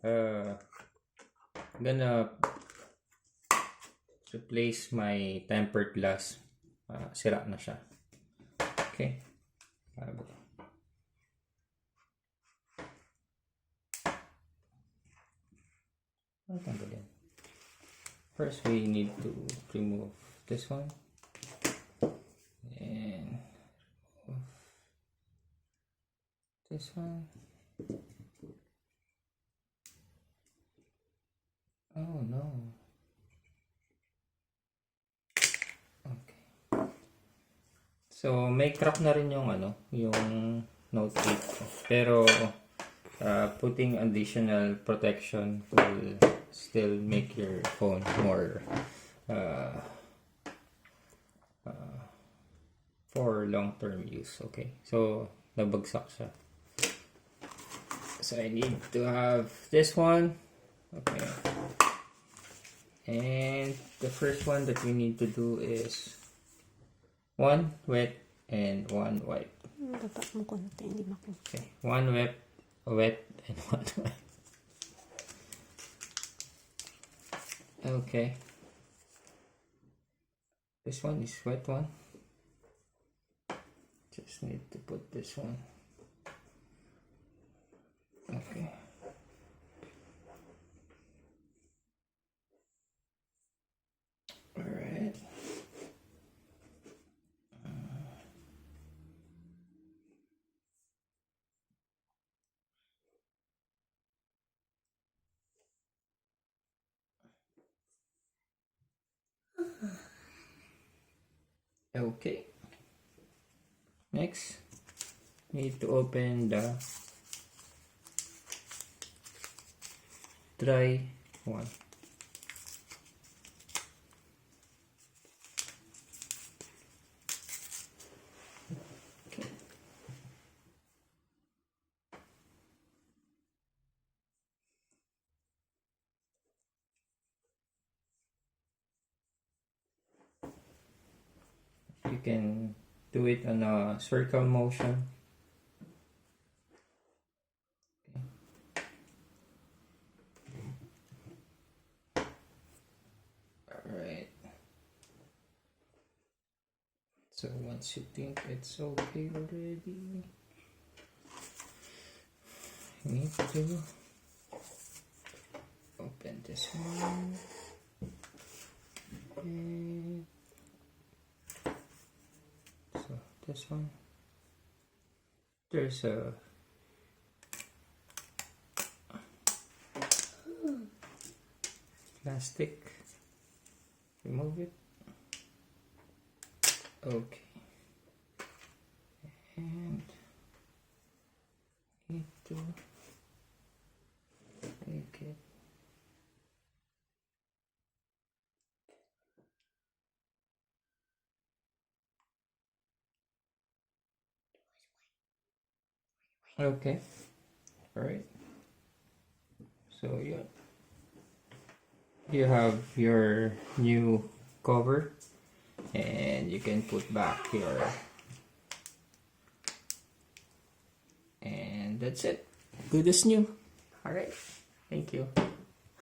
I'm gonna replace my tempered glass. Sira na siya. Okay. Para ba to? Tanggalin. First, we need to remove this one. And this one. Oh no. Okay. So may crack na rin yung yung Note 8 ko. Pero putting additional protection will still make your phone more for long-term use. Okay. So nabagsak siya. So I need to have this one. Okay. And the first one that we need to do is one wet and one wipe. Baba mo konti, hindi makita. Okay, one wet and one wipe. Okay. This one is wet one. Just need to put this one. Okay. Alright. Okay. Next, need to open the dry one. Okay. You can do it on a circle motion. Alright. So once you think it's okay already, you need to open this one. And so this one, there's a plastic. Remove it. Okay. And need to make it. Okay. All right. So yeah, you have your new cover, and you can put back your, and that's it. Good as new. All right. Thank you.